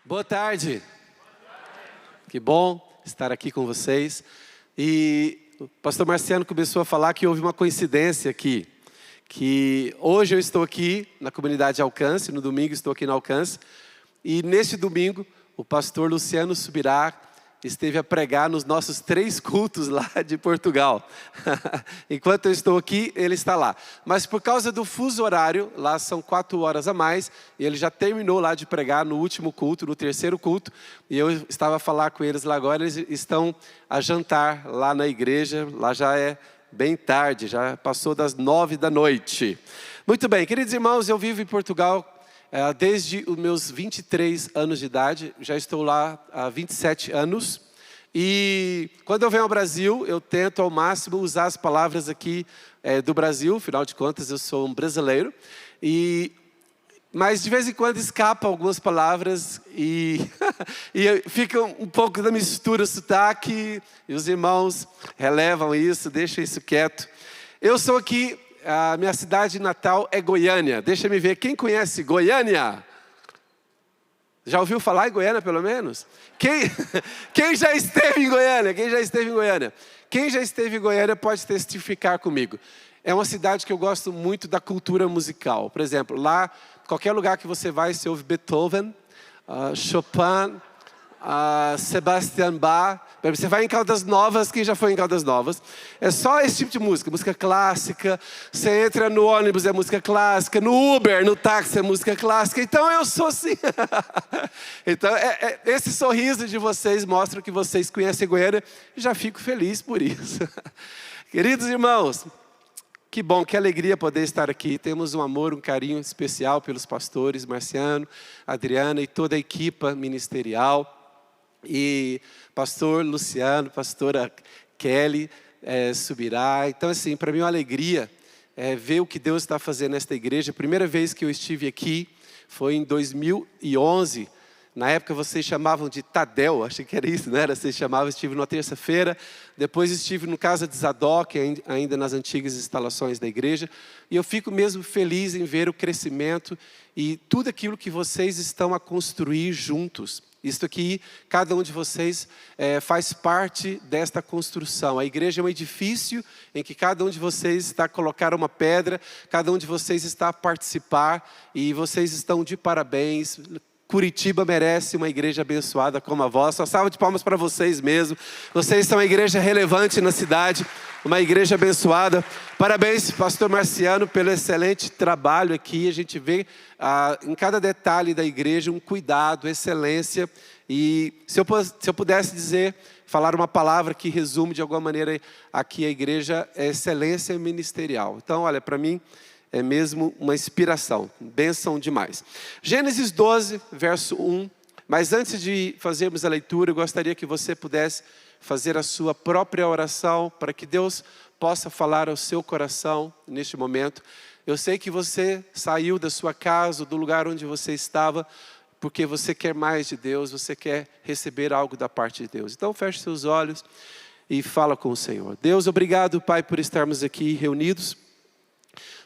Boa tarde. Que bom estar aqui com vocês. E o pastor Marciano começou a falar que houve uma coincidência aqui. Que hoje eu estou aqui na comunidade Alcance, no domingo estou aqui no Alcance. E neste domingo o pastor Luciano Subirá esteve a pregar nos nossos 3 cultos lá de Portugal. Enquanto eu estou aqui, ele está lá. Mas por causa do fuso horário, lá são 4 horas a mais, e ele já terminou lá de pregar no último culto, no 3º culto, e eu estava a falar com eles lá agora, eles estão a jantar lá na igreja, lá já é bem tarde, já passou das 9 da noite. Muito bem, queridos irmãos, eu vivo em Portugal desde os meus 23 anos de idade, já estou lá há 27 anos. E quando eu venho ao Brasil, eu tento ao máximo usar as palavras aqui do Brasil, afinal de contas eu sou um brasileiro. Mas de vez em quando escapam algumas palavras e fica um pouco da mistura sotaque, e os irmãos relevam isso, deixam isso quieto. Eu sou aqui. A minha cidade natal é Goiânia. Deixa me ver, quem conhece Goiânia? Já ouviu falar em Goiânia, pelo menos? Quem já esteve em Goiânia? Quem já esteve em Goiânia? Quem já esteve em Goiânia pode testificar comigo. É uma cidade que eu gosto muito da cultura musical. Por exemplo, lá, qualquer lugar que você vai, você ouve Beethoven, Chopin, Sebastian Bach. Você vai em Caldas Novas, quem já foi em Caldas Novas? É só esse tipo de música, música clássica. Você entra no ônibus, é música clássica. No Uber, no táxi, é música clássica. Então eu sou assim. Então esse sorriso de vocês mostra que vocês conhecem Goiânia. E já fico feliz por isso. Queridos irmãos, que bom, que alegria poder estar aqui. Temos um amor, um carinho especial pelos pastores Marciano, Adriana e toda a equipe ministerial. E pastor Luciano, pastora Kelly Subirá. Então assim, para mim é uma alegria ver o que Deus está fazendo nesta igreja. A primeira vez que eu estive aqui foi em 2011. Na época vocês chamavam de Tadel, achei que era isso, não era? Vocês chamavam, estive numa terça-feira. Depois estive no Casa de Zadok, ainda nas antigas instalações da igreja. E eu fico mesmo feliz em ver o crescimento e tudo aquilo que vocês estão a construir juntos. Isto aqui, cada um de vocês faz parte desta construção. A igreja é um edifício em que cada um de vocês está a colocar uma pedra, cada um de vocês está a participar e vocês estão de parabéns. Curitiba merece uma igreja abençoada como a vossa. Uma salva de palmas para vocês mesmo. Vocês são uma igreja relevante na cidade, uma igreja abençoada. Parabéns, pastor Marciano, pelo excelente trabalho aqui. A gente vê em cada detalhe da igreja um cuidado, excelência. E se eu pudesse falar uma palavra que resume de alguma maneira aqui a igreja, é excelência ministerial. Então, olha, para mim é mesmo uma inspiração, bênção demais. Gênesis 12, verso 1. Mas antes de fazermos a leitura, eu gostaria que você pudesse fazer a sua própria oração, para que Deus possa falar ao seu coração neste momento. Eu sei que você saiu da sua casa, do lugar onde você estava, porque você quer mais de Deus, você quer receber algo da parte de Deus. Então feche seus olhos e fala com o Senhor. Deus, obrigado, Pai, por estarmos aqui reunidos.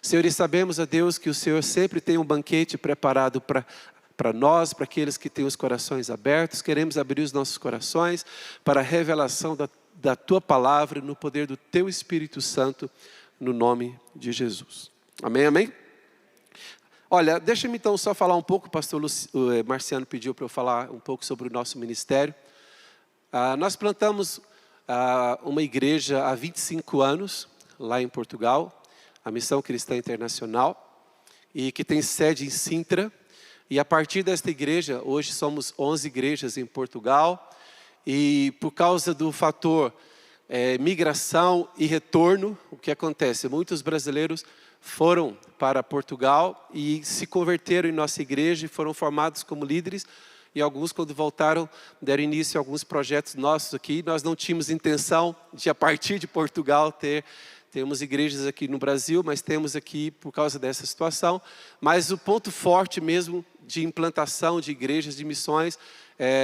Senhor, e sabemos, a Deus, que o Senhor sempre tem um banquete preparado para nós, para aqueles que têm os corações abertos. Queremos abrir os nossos corações para a revelação da Tua Palavra, no poder do Teu Espírito Santo, no nome de Jesus. Amém, amém? Olha, deixa-me então só falar um pouco, o pastor Marciano pediu para eu falar um pouco sobre o nosso ministério. Nós plantamos uma igreja há 25 anos, lá em Portugal, a Missão Cristã Internacional, e que tem sede em Sintra. E a partir desta igreja, hoje somos 11 igrejas em Portugal, e por causa do fator migração e retorno, o que acontece? Muitos brasileiros foram para Portugal e se converteram em nossa igreja e foram formados como líderes, e alguns, quando voltaram, deram início a alguns projetos nossos aqui. Nós não tínhamos intenção de, a partir de Portugal, temos igrejas aqui no Brasil, mas temos aqui por causa dessa situação. Mas o ponto forte mesmo de implantação de igrejas, de missões,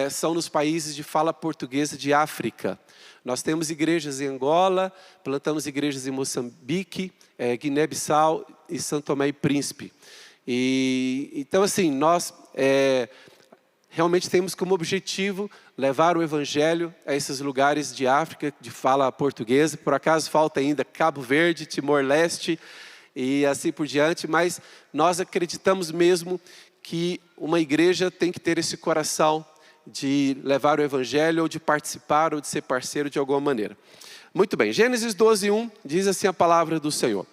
são nos países de fala portuguesa de África. Nós temos igrejas em Angola, plantamos igrejas em Moçambique, Guiné-Bissau e São Tomé e Príncipe. Então assim, nós realmente temos como objetivo levar o Evangelho a esses lugares de África de fala portuguesa. Por acaso falta ainda Cabo Verde, Timor-Leste e assim por diante, mas nós acreditamos mesmo que uma igreja tem que ter esse coração de levar o Evangelho, ou de participar, ou de ser parceiro de alguma maneira. Muito bem, Gênesis 12:1 diz assim a palavra do Senhor.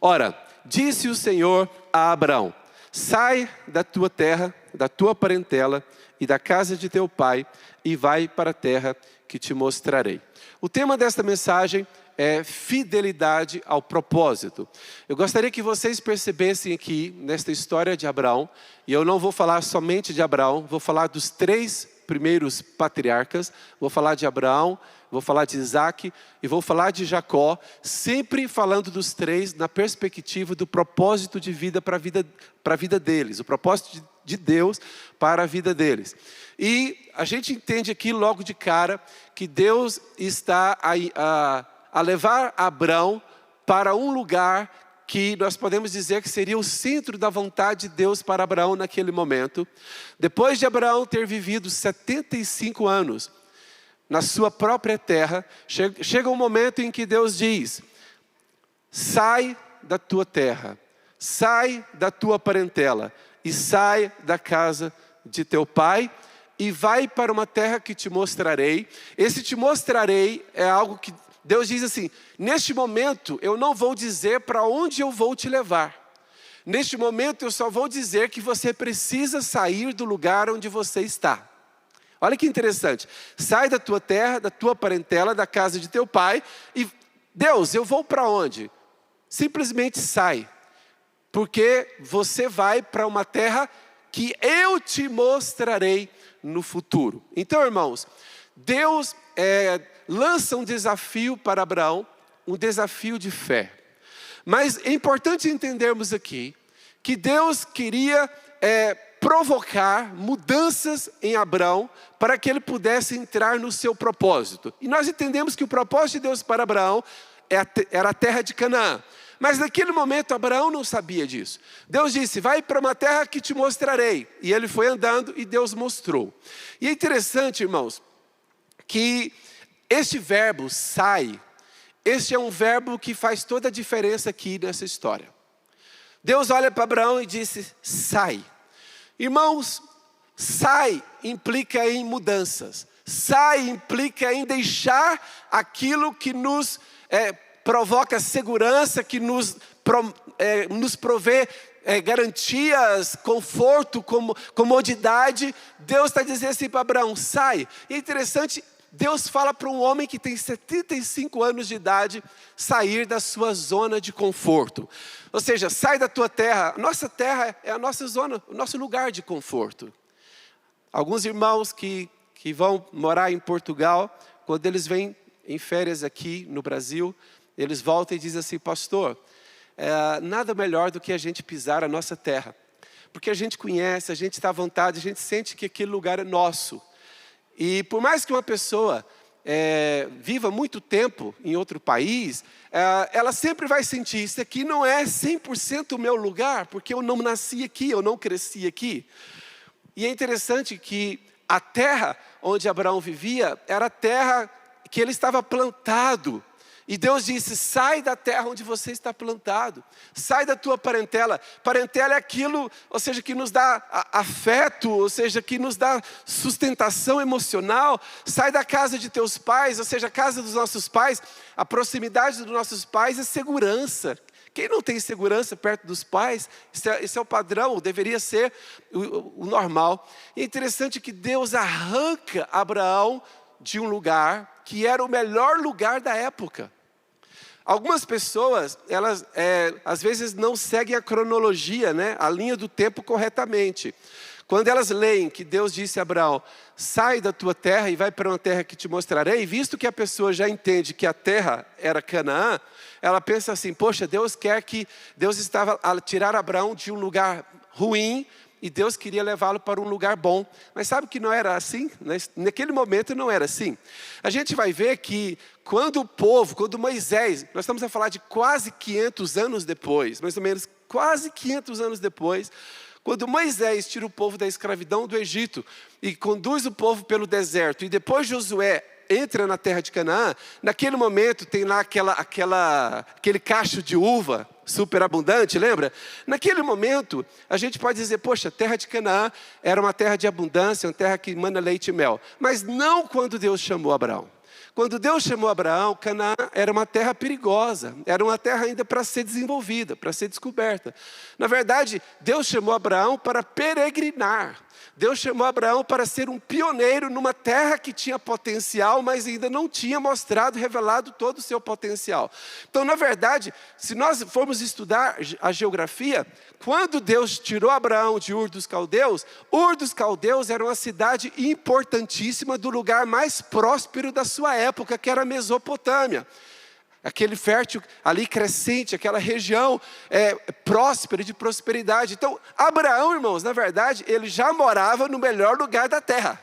Ora, disse o Senhor a Abraão: sai da tua terra, da tua parentela e da casa de teu pai, e vai para a terra que te mostrarei. O tema desta mensagem é fidelidade ao propósito. Eu gostaria que vocês percebessem aqui, nesta história de Abraão, e eu não vou falar somente de Abraão, vou falar dos 3 primeiros patriarcas, vou falar de Abraão, vou falar de Isaac e vou falar de Jacó, sempre falando dos 3 na perspectiva do propósito de vida para a vida deles, o propósito de Deus para a vida deles. E a gente entende aqui logo de cara que Deus está a levar Abraão para um lugar que nós podemos dizer que seria o centro da vontade de Deus para Abraão naquele momento. Depois de Abraão ter vivido 75 anos na sua própria terra, chega um momento em que Deus diz: sai da tua terra, sai da tua parentela e sai da casa de teu pai e vai para uma terra que te mostrarei. Esse te mostrarei é algo que Deus diz assim: neste momento eu não vou dizer para onde eu vou te levar. Neste momento eu só vou dizer que você precisa sair do lugar onde você está. Olha que interessante. Sai da tua terra, da tua parentela, da casa de teu pai. E Deus, eu vou para onde? Simplesmente sai. Porque você vai para uma terra que eu te mostrarei no futuro. Então, irmãos, Deus lança um desafio para Abraão, um desafio de fé. Mas é importante entendermos aqui que Deus queria provocar mudanças em Abraão para que ele pudesse entrar no seu propósito. E nós entendemos que o propósito de Deus para Abraão era a terra de Canaã. Mas naquele momento Abraão não sabia disso. Deus disse: vai para uma terra que te mostrarei. E ele foi andando e Deus mostrou. E é interessante, irmãos, que este verbo sai, este é um verbo que faz toda a diferença aqui nessa história. Deus olha para Abraão e disse: sai. Irmãos, sai implica em mudanças. Sai implica em deixar aquilo que nos provoca segurança, que nos provê garantias, conforto, comodidade. Deus está dizendo assim para Abraão: sai. E é interessante, Deus fala para um homem que tem 75 anos de idade sair da sua zona de conforto. Ou seja, sai da tua terra. Nossa terra é a nossa zona, o nosso lugar de conforto. Alguns irmãos que vão morar em Portugal, quando eles vêm em férias aqui no Brasil, eles voltam e dizem assim: pastor, nada melhor do que a gente pisar a nossa terra. Porque a gente conhece, a gente está à vontade, a gente sente que aquele lugar é nosso. E por mais que uma pessoa viva muito tempo em outro país, ela sempre vai sentir: isso aqui não é 100% o meu lugar, porque eu não nasci aqui, eu não cresci aqui. E é interessante que a terra onde Abraão vivia era a terra que ele estava plantado. E Deus disse: sai da terra onde você está plantado, sai da tua parentela. Parentela é aquilo, ou seja, que nos dá afeto, ou seja, que nos dá sustentação emocional. Sai da casa de teus pais, ou seja, a casa dos nossos pais. A proximidade dos nossos pais é segurança. Quem não tem segurança perto dos pais, esse é o padrão, deveria ser o normal. E é interessante que Deus arranca Abraão de um lugar que era o melhor lugar da época. Algumas pessoas, elas às vezes não seguem a cronologia, né? A linha do tempo corretamente. Quando elas leem que Deus disse a Abraão: sai da tua terra e vai para uma terra que te mostrarei, visto que a pessoa já entende que a terra era Canaã, ela pensa assim: poxa, Deus estava a tirar Abraão de um lugar ruim, e Deus queria levá-lo para um lugar bom. Mas sabe que não era assim? Naquele momento não era assim. A gente vai ver que quando Moisés, nós estamos a falar de quase 500 anos depois, mais ou menos quase 500 anos depois, Quando Moisés tira o povo da escravidão do Egito e conduz o povo pelo deserto, e depois Josué entra na terra de Canaã, naquele momento tem lá aquele cacho de uva super abundante, lembra? Naquele momento, a gente pode dizer, poxa, a terra de Canaã era uma terra de abundância, uma terra que mana leite e mel. Mas não quando Deus chamou Abraão. Quando Deus chamou Abraão, Canaã era uma terra perigosa, era uma terra ainda para ser desenvolvida, para ser descoberta. Na verdade, Deus chamou Abraão para peregrinar. Deus chamou Abraão para ser um pioneiro numa terra que tinha potencial, mas ainda não tinha mostrado, revelado todo o seu potencial. Então, na verdade, se nós formos estudar a geografia, quando Deus tirou Abraão de Ur dos Caldeus era uma cidade importantíssima do lugar mais próspero da sua época, que era a Mesopotâmia. Aquele fértil ali crescente, aquela região próspera, de prosperidade. Então, Abraão, irmãos, na verdade, ele já morava no melhor lugar da terra.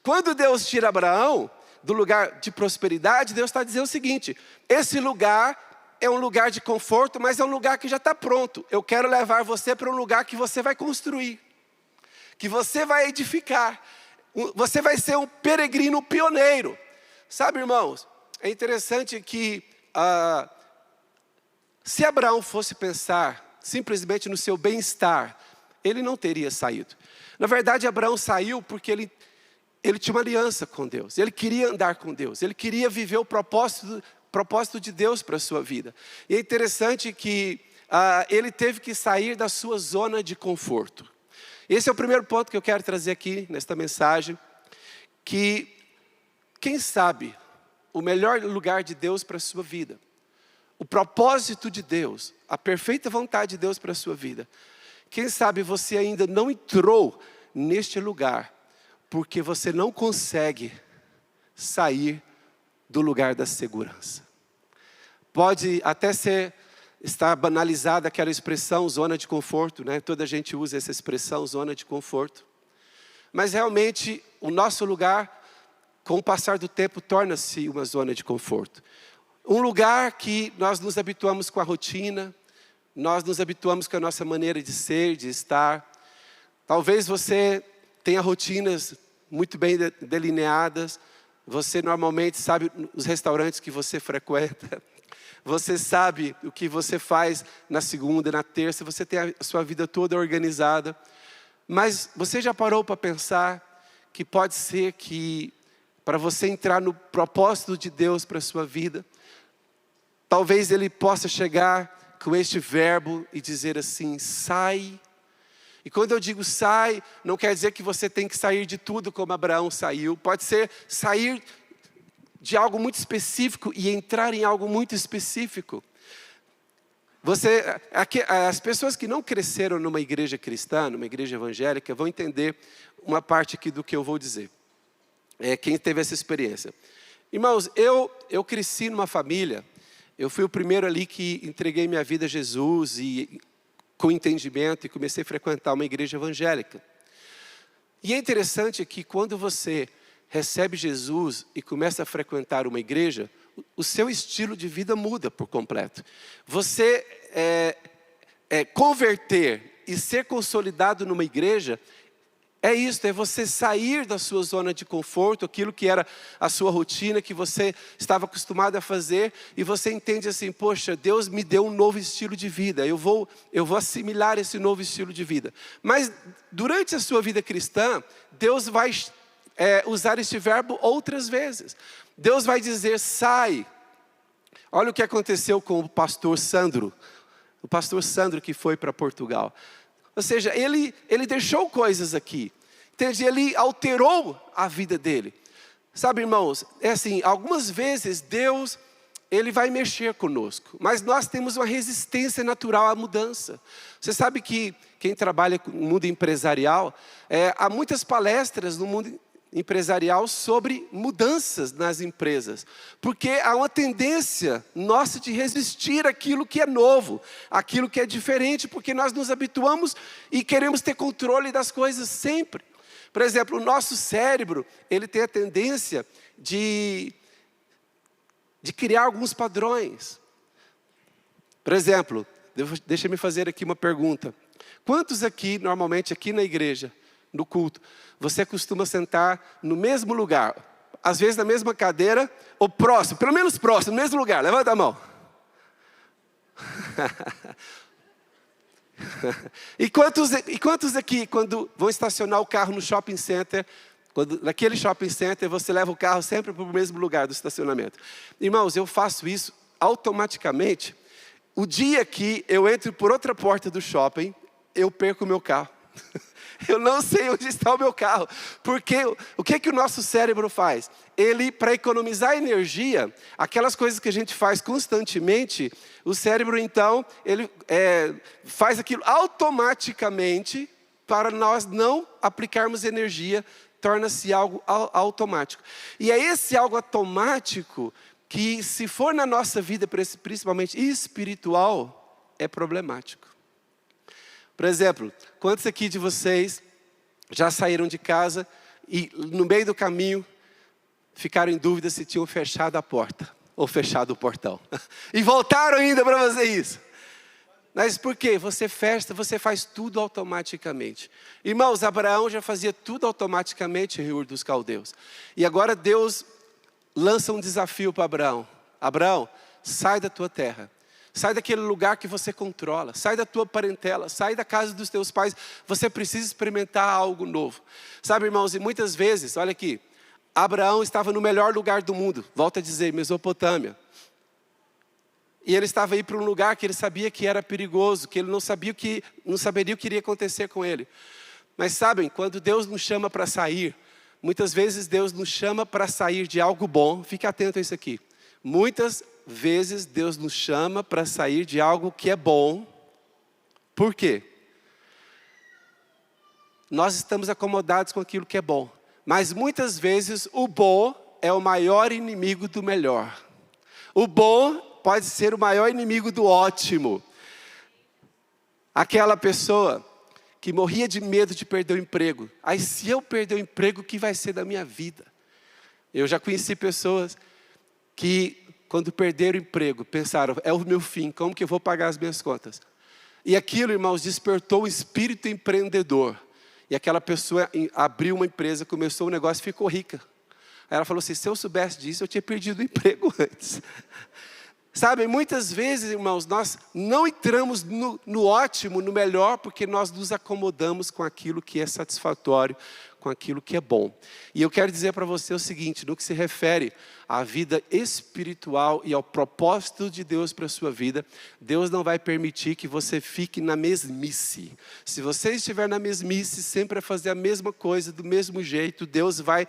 Quando Deus tira Abraão do lugar de prosperidade, Deus está dizendo o seguinte: esse lugar é um lugar de conforto, mas é um lugar que já está pronto. Eu quero levar você para um lugar que você vai construir, que você vai edificar. Você vai ser um peregrino pioneiro. Sabe, irmãos? É interessante que se Abraão fosse pensar simplesmente no seu bem-estar, ele não teria saído. Na verdade, Abraão saiu porque ele tinha uma aliança com Deus. Ele queria andar com Deus. Ele queria viver o propósito de Deus para a sua vida. E é interessante que ele teve que sair da sua zona de conforto. Esse é o primeiro ponto que eu quero trazer aqui nesta mensagem. Que, quem sabe, o melhor lugar de Deus para a sua vida, o propósito de Deus, a perfeita vontade de Deus para a sua vida, quem sabe você ainda não entrou neste lugar, porque você não consegue sair do lugar da segurança. Pode até estar banalizada aquela expressão, zona de conforto, né? Toda a gente usa essa expressão, zona de conforto. Mas realmente, o nosso lugar, com o passar do tempo, torna-se uma zona de conforto. Um lugar que nós nos habituamos com a rotina, nós nos habituamos com a nossa maneira de ser, de estar. Talvez você tenha rotinas muito bem delineadas, você normalmente sabe os restaurantes que você frequenta, você sabe o que você faz na segunda, na terça, você tem a sua vida toda organizada. Mas você já parou para pensar que pode ser que, para você entrar no propósito de Deus para a sua vida, talvez Ele possa chegar com este verbo e dizer assim, sai. E quando eu digo sai, não quer dizer que você tem que sair de tudo como Abraão saiu. Pode ser sair de algo muito específico e entrar em algo muito específico. As pessoas que não cresceram numa igreja cristã, numa igreja evangélica, vão entender uma parte aqui do que eu vou dizer. Quem teve essa experiência. Irmãos, eu cresci numa família, eu fui o primeiro ali que entreguei minha vida a Jesus e com entendimento e comecei a frequentar uma igreja evangélica. E é interessante que quando você recebe Jesus e começa a frequentar uma igreja, o seu estilo de vida muda por completo. Você converter e ser consolidado numa igreja, é você sair da sua zona de conforto, aquilo que era a sua rotina, que você estava acostumado a fazer, e você entende assim, poxa, Deus me deu um novo estilo de vida, eu vou assimilar esse novo estilo de vida. Mas durante a sua vida cristã, Deus vai usar este verbo outras vezes. Deus vai dizer, sai. Olha o que aconteceu com o pastor Sandro que foi para Portugal. Ou seja, ele deixou coisas aqui, entende? Ele alterou a vida dele. Sabe, irmãos, assim, algumas vezes Deus, Ele vai mexer conosco, mas nós temos uma resistência natural à mudança. Você sabe que quem trabalha no mundo empresarial, há muitas palestras no mundo empresarial sobre mudanças nas empresas, porque há uma tendência nossa de resistir àquilo que é novo, àquilo que é diferente, porque nós nos habituamos e queremos ter controle das coisas sempre. Por exemplo, o nosso cérebro, ele tem a tendência de criar alguns padrões. Por exemplo, deixa-me fazer aqui uma pergunta. Quantos aqui, normalmente aqui na igreja, no culto, você costuma sentar no mesmo lugar? Às vezes na mesma cadeira, ou próximo, pelo menos próximo, no mesmo lugar. Levanta a mão. E quantos aqui, quando vão estacionar o carro no shopping center, naquele shopping center, você leva o carro sempre para o mesmo lugar do estacionamento? Irmãos, eu faço isso automaticamente. O dia que eu entro por outra porta do shopping, eu perco o meu carro. Eu não sei onde está o meu carro. Porque o que o nosso cérebro faz? Ele, para economizar energia, aquelas coisas que a gente faz constantemente, o cérebro então, ele faz aquilo automaticamente para nós não aplicarmos energia, torna-se algo automático. E é esse algo automático que, se for na nossa vida, principalmente espiritual, é problemático. Por exemplo, quantos aqui de vocês já saíram de casa e no meio do caminho ficaram em dúvida se tinham fechado a porta ou fechado o portão? E voltaram ainda para fazer isso. Mas por quê? Você faz tudo automaticamente. Irmãos, Abraão já fazia tudo automaticamente em Ur dos Caldeus. E agora Deus lança um desafio para Abraão. Abraão, sai da tua terra. Sai daquele lugar que você controla, sai da tua parentela, sai da casa dos teus pais. Você precisa experimentar algo novo. Sabe, irmãos, e muitas vezes, olha aqui, Abraão estava no melhor lugar do mundo, volta a dizer, Mesopotâmia. E ele estava aí para um lugar que ele sabia que era perigoso, que ele não saberia o que iria acontecer com ele. Mas sabem, quando Deus nos chama para sair, muitas vezes Deus nos chama para sair de algo bom. Fique atento a isso aqui. Muitas vezes Deus nos chama para sair de algo que é bom. Por quê? Nós estamos acomodados com aquilo que é bom. Mas muitas vezes o bom é o maior inimigo do melhor. O bom pode ser o maior inimigo do ótimo. Aquela pessoa que morria de medo de perder o emprego. Aí, se eu perder o emprego, o que vai ser da minha vida? Eu já conheci pessoas que, quando perderam o emprego, pensaram, é o meu fim, como que eu vou pagar as minhas contas? E aquilo, irmãos, despertou o espírito empreendedor. E aquela pessoa abriu uma empresa, começou um negócio e ficou rica. Aí ela falou assim, se eu soubesse disso, eu tinha perdido o emprego antes. Sabe, muitas vezes, irmãos, nós não entramos no ótimo, no melhor, porque nós nos acomodamos com aquilo que é satisfatório, com aquilo que é bom. E eu quero dizer para você o seguinte, no que se refere à vida espiritual e ao propósito de Deus para a sua vida, Deus não vai permitir que você fique na mesmice. Se você estiver na mesmice, sempre a fazer a mesma coisa, do mesmo jeito, Deus vai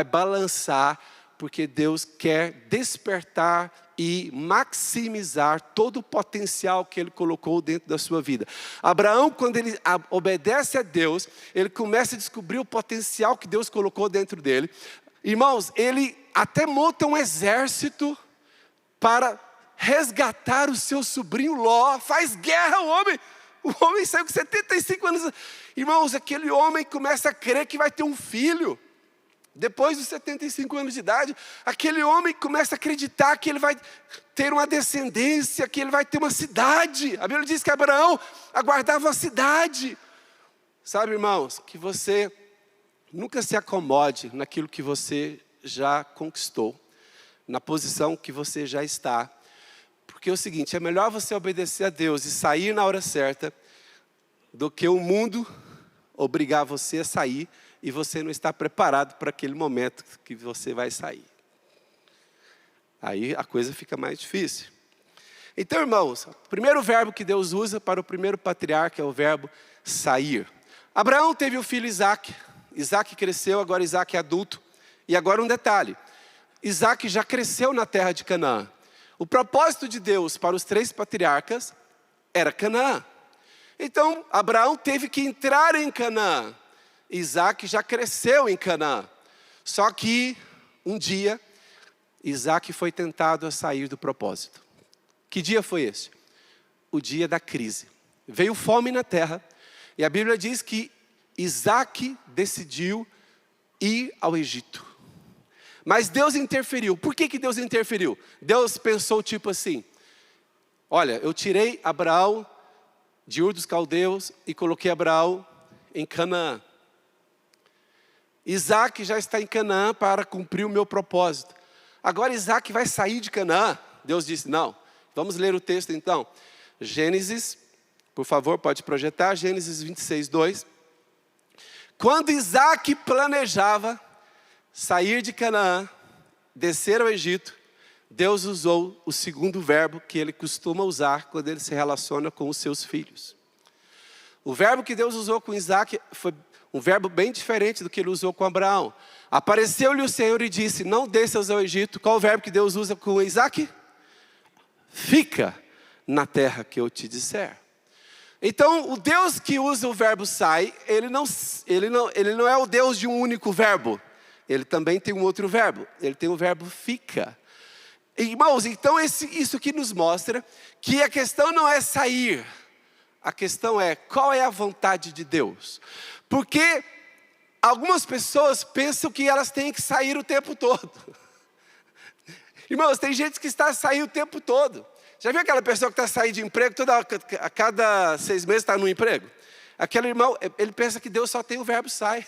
balançar, porque Deus quer despertar e maximizar todo o potencial que Ele colocou dentro da sua vida. Abraão, quando ele obedece a Deus, ele começa a descobrir o potencial que Deus colocou dentro dele. Irmãos, ele até monta um exército para resgatar o seu sobrinho Ló. Faz guerra o homem saiu com 75 anos. Irmãos, aquele homem começa a crer que vai ter um filho. Depois dos 75 anos de idade, aquele homem começa a acreditar que ele vai ter uma descendência, que ele vai ter uma cidade. A Bíblia diz que Abraão aguardava uma cidade. Sabe, irmãos, que você nunca se acomode naquilo que você já conquistou, na posição que você já está. Porque é o seguinte, é melhor você obedecer a Deus e sair na hora certa, do que o mundo obrigar você a sair e você não está preparado para aquele momento que você vai sair. Aí a coisa fica mais difícil. Então, irmãos, o primeiro verbo que Deus usa para o primeiro patriarca é o verbo sair. Abraão teve o filho Isaac. Isaac cresceu, agora Isaac é adulto. E agora um detalhe. Isaac já cresceu na terra de Canaã. O propósito de Deus para os 3 patriarcas era Canaã. Então, Abraão teve que entrar em Canaã. Isaac já cresceu em Canaã. Só que, um dia, Isaac foi tentado a sair do propósito. Que dia foi esse? O dia da crise. Veio fome na terra. E a Bíblia diz que Isaac decidiu ir ao Egito. Mas Deus interferiu. Por que Deus interferiu? Deus pensou tipo assim, olha, eu tirei Abraão de Ur dos Caldeus e coloquei Abraão em Canaã. Isaac já está em Canaã para cumprir o meu propósito. Agora Isaac vai sair de Canaã. Deus disse, não. Vamos ler o texto então. Gênesis, por favor, pode projetar. Gênesis 26, 2. Quando Isaac planejava sair de Canaã, descer ao Egito, Deus usou o segundo verbo que ele costuma usar quando ele se relaciona com os seus filhos. O verbo que Deus usou com Isaac foi um verbo bem diferente do que ele usou com Abraão. Apareceu-lhe o Senhor e disse, não desças ao Egito. Qual o verbo que Deus usa com Isaac? Fica na terra que eu te disser. Então, o Deus que usa o verbo sai, ele não é o Deus de um único verbo. Ele também tem um outro verbo. Ele tem o verbo fica. Irmãos, então isso aqui nos mostra que a questão não é sair. A questão é, qual é a vontade de Deus? Porque algumas pessoas pensam que elas têm que sair o tempo todo. Irmãos, tem gente que está saindo o tempo todo. Já viu aquela pessoa que está saindo de emprego, a cada 6 meses está no emprego? Aquele irmão, ele pensa que Deus só tem o verbo sai.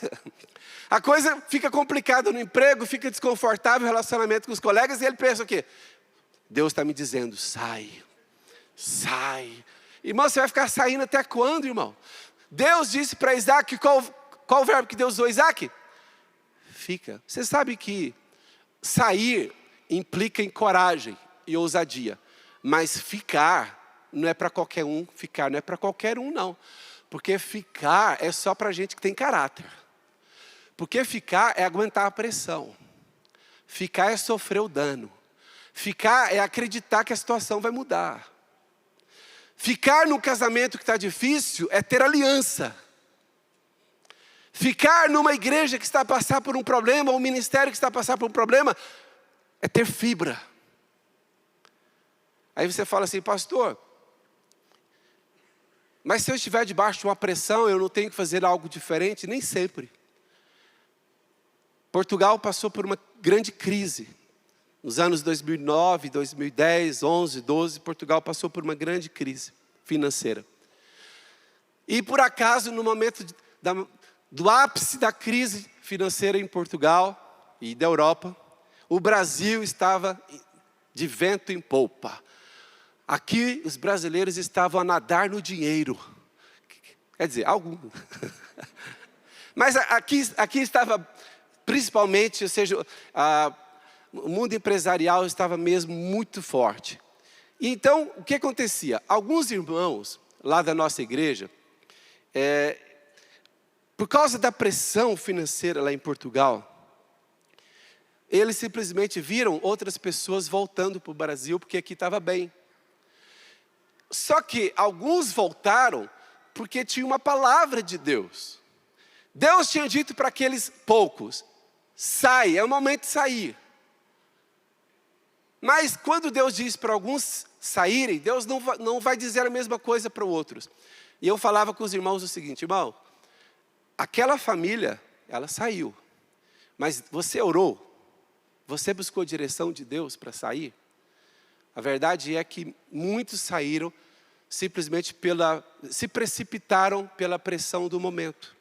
A coisa fica complicada no emprego, fica desconfortável o relacionamento com os colegas, e ele pensa o quê? Deus está me dizendo, sai, sai. Irmão, você vai ficar saindo até quando, irmão? Deus disse para Isaac, qual o verbo que Deus usou, Isaac? Fica. Você sabe que sair implica em coragem e ousadia. Mas ficar não é para qualquer um, não. Porque ficar é só para gente que tem caráter. Porque ficar é aguentar a pressão. Ficar é sofrer o dano. Ficar é acreditar que a situação vai mudar. Ficar num casamento que está difícil é ter aliança. Ficar numa igreja que está a passar por um problema, ou um ministério que está a passar por um problema, é ter fibra. Aí você fala assim, pastor, mas se eu estiver debaixo de uma pressão, eu não tenho que fazer algo diferente? Nem sempre. Portugal passou por uma grande crise. Nos anos 2009, 2010, 11, 12, Portugal passou por uma grande crise financeira. E por acaso, no momento do ápice da crise financeira em Portugal e da Europa, o Brasil estava de vento em polpa. Aqui os brasileiros estavam a nadar no dinheiro. Quer dizer, algum. Mas aqui estava principalmente, ou seja, o mundo empresarial estava mesmo muito forte. E então, o que acontecia? Alguns irmãos lá da nossa igreja, por causa da pressão financeira lá em Portugal, eles simplesmente viram outras pessoas voltando para o Brasil, porque aqui estava bem. Só que alguns voltaram porque tinha uma palavra de Deus. Deus tinha dito para aqueles poucos, sai, é o momento de sair. Mas quando Deus diz para alguns saírem, Deus não vai dizer a mesma coisa para outros. E eu falava com os irmãos o seguinte, irmão, aquela família, ela saiu. Mas você orou? Você buscou a direção de Deus para sair? A verdade é que muitos saíram simplesmente se precipitaram pela pressão do momento.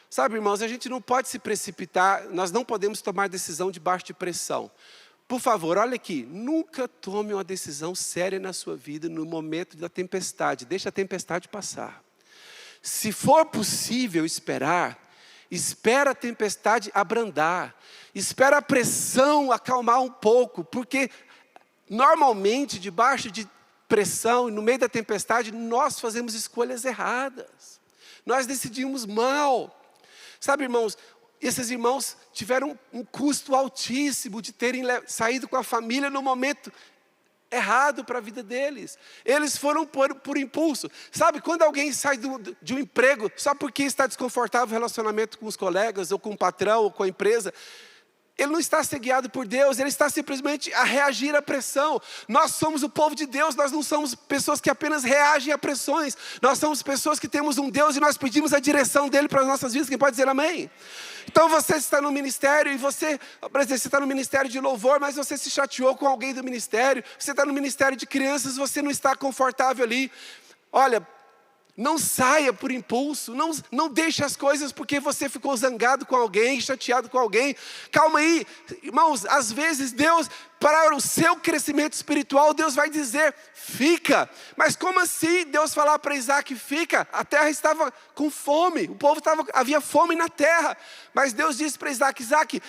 Sabe, irmãos, a gente não pode se precipitar, nós não podemos tomar decisão debaixo de pressão. Por favor, olha aqui, nunca tome uma decisão séria na sua vida no momento da tempestade, deixa a tempestade passar. Se for possível esperar, espera a tempestade abrandar, espera a pressão acalmar um pouco, porque normalmente debaixo de pressão e no meio da tempestade nós fazemos escolhas erradas, nós decidimos mal. Sabe, irmãos, esses irmãos tiveram um custo altíssimo de terem saído com a família no momento errado para a vida deles. Eles foram por impulso. Sabe, quando alguém sai de um emprego só porque está desconfortável o relacionamento com os colegas, ou com o patrão, ou com a empresa, ele não está a ser guiado por Deus, ele está simplesmente a reagir à pressão. Nós somos o povo de Deus, nós não somos pessoas que apenas reagem a pressões. Nós somos pessoas que temos um Deus e nós pedimos a direção dEle para as nossas vidas. Quem pode dizer amém? Então você está no ministério e você, por exemplo, você está no ministério de louvor, mas você se chateou com alguém do ministério. Você está no ministério de crianças, você não está confortável ali. Olha, Não saia por impulso, não deixe as coisas porque você ficou zangado com alguém, chateado com alguém. Calma aí, irmãos, às vezes Deus, para o seu crescimento espiritual, Deus vai dizer, fica. Mas como assim Deus falar para Isaac, fica? A terra estava com fome, havia fome na terra. Mas Deus disse para Isaac, Isaac,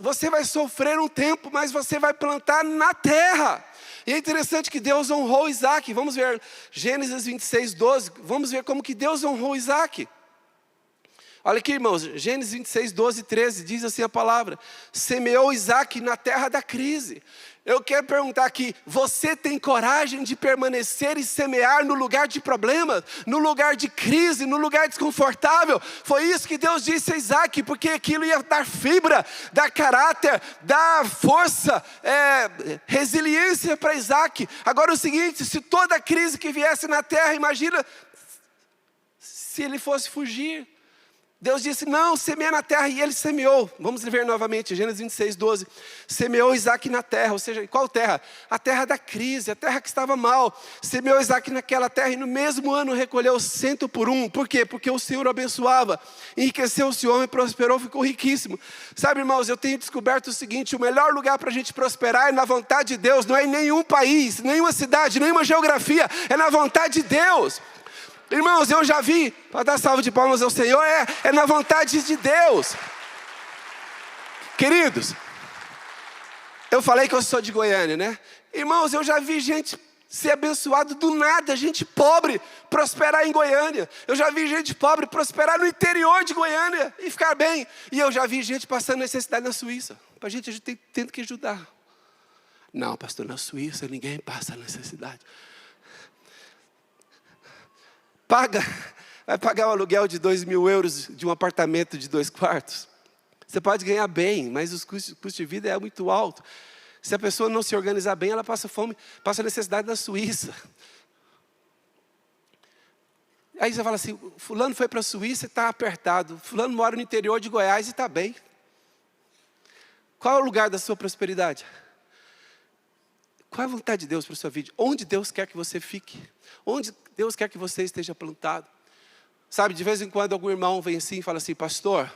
você vai sofrer um tempo, mas você vai plantar na terra. E é interessante que Deus honrou Isaac. Vamos ver Gênesis 26, 12. Vamos ver como que Deus honrou Isaac. Olha aqui, irmãos, Gênesis 26, 12 e 13, diz assim a palavra: semeou Isaac na terra da crise. Eu quero perguntar aqui, você tem coragem de permanecer e semear no lugar de problema, no lugar de crise, no lugar desconfortável? Foi isso que Deus disse a Isaac, porque aquilo ia dar fibra, dar caráter, dar força, resiliência para Isaac. Agora o seguinte, se toda crise que viesse na terra, imagina se ele fosse fugir. Deus disse, não, semeia na terra, e ele semeou. Vamos ver novamente, Gênesis 26, 12. Semeou Isaac na terra, ou seja, qual terra? A terra da crise, a terra que estava mal. Semeou Isaac naquela terra, e no mesmo ano recolheu 100 por um. Por quê? Porque o Senhor o abençoava. Enriqueceu-se o homem, prosperou, ficou riquíssimo. Sabe, irmãos, eu tenho descoberto o seguinte, o melhor lugar para a gente prosperar é na vontade de Deus. Não é em nenhum país, nenhuma cidade, nenhuma geografia. É na vontade de Deus. Irmãos, eu já vi, para dar salva de palmas ao Senhor, é na vontade de Deus. Queridos, eu falei que eu sou de Goiânia, né? Irmãos, eu já vi gente ser abençoado do nada, gente pobre prosperar em Goiânia. Eu já vi gente pobre prosperar no interior de Goiânia e ficar bem. E eu já vi gente passando necessidade na Suíça. A gente tendo que ajudar. Não, pastor, na Suíça ninguém passa necessidade. Vai pagar um aluguel de 2.000 euros de um apartamento de 2 quartos. Você pode ganhar bem, mas o custo de vida é muito alto. Se a pessoa não se organizar bem, ela passa fome, passa necessidade na Suíça. Aí você fala assim, fulano foi para a Suíça e está apertado. Fulano mora no interior de Goiás e está bem. Qual é o lugar da sua prosperidade? Qual é a vontade de Deus para a sua vida? Onde Deus quer que você fique? Onde Deus quer que você esteja plantado? Sabe, de vez em quando algum irmão vem assim e fala assim, pastor,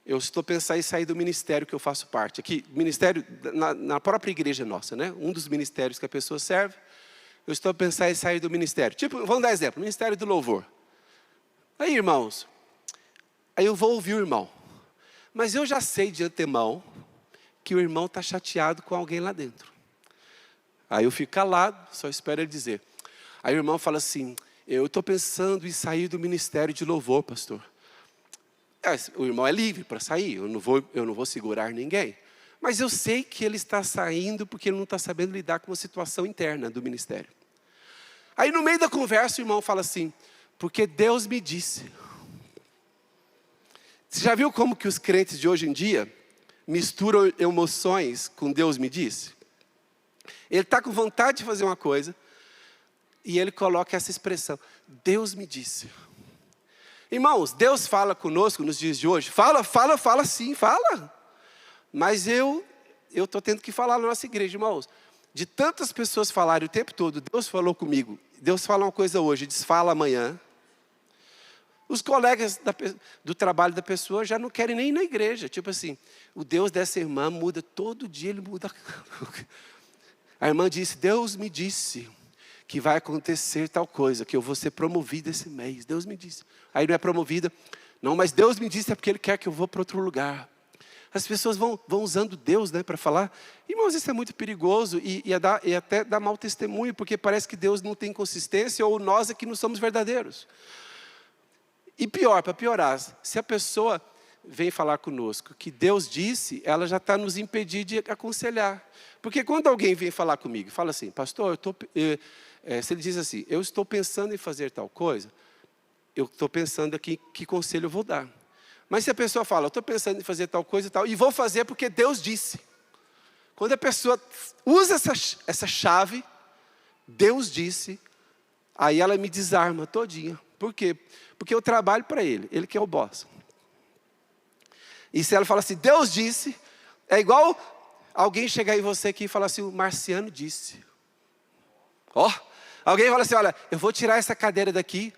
eu estou pensando em sair do ministério que eu faço parte. Aqui, ministério na própria igreja nossa, né? Um dos ministérios que a pessoa serve, eu estou pensando em sair do ministério. Tipo, vamos dar exemplo, ministério do louvor. Aí, irmãos, aí eu vou ouvir o irmão. Mas eu já sei de antemão que o irmão está chateado com alguém lá dentro. Aí eu fico calado, só espero ele dizer. Aí o irmão fala assim, eu estou pensando em sair do ministério de louvor, pastor. O irmão é livre para sair, eu não vou segurar ninguém. Mas eu sei que ele está saindo porque ele não está sabendo lidar com a situação interna do ministério. Aí no meio da conversa o irmão fala assim, porque Deus me disse. Você já viu como que os crentes de hoje em dia misturam emoções com Deus me disse? Ele está com vontade de fazer uma coisa e ele coloca essa expressão, Deus me disse. Irmãos, Deus fala conosco nos dias de hoje, fala sim, fala. Mas eu estou tendo que falar na nossa igreja, irmãos. De tantas pessoas falarem o tempo todo, Deus falou comigo, Deus fala uma coisa hoje, desfala amanhã. Os colegas do trabalho da pessoa já não querem nem ir na igreja. Tipo assim, o Deus dessa irmã muda todo dia, ele muda. A irmã disse, Deus me disse que vai acontecer tal coisa, que eu vou ser promovida esse mês. Deus me disse. Aí não é promovida. Não, mas Deus me disse é porque Ele quer que eu vou para outro lugar. As pessoas vão usando Deus, né, para falar. Irmãos, isso é muito perigoso e até dá mau testemunho, porque parece que Deus não tem consistência ou nós é que não somos verdadeiros. E pior, para piorar, se a pessoa vem falar conosco que Deus disse, ela já está nos impedir de aconselhar. Porque quando alguém vem falar comigo, fala assim, pastor, se ele diz assim, eu estou pensando em fazer tal coisa, eu estou pensando aqui que conselho eu vou dar. Mas se a pessoa fala, eu estou pensando em fazer tal coisa e tal, e vou fazer porque Deus disse. Quando a pessoa usa essa chave, Deus disse, aí ela me desarma todinha. Por quê? Porque eu trabalho para Ele que é o boss. E se ela fala assim, Deus disse, é igual alguém chegar em você aqui e falar assim, o Marciano disse. Alguém fala assim, olha, eu vou tirar essa cadeira daqui,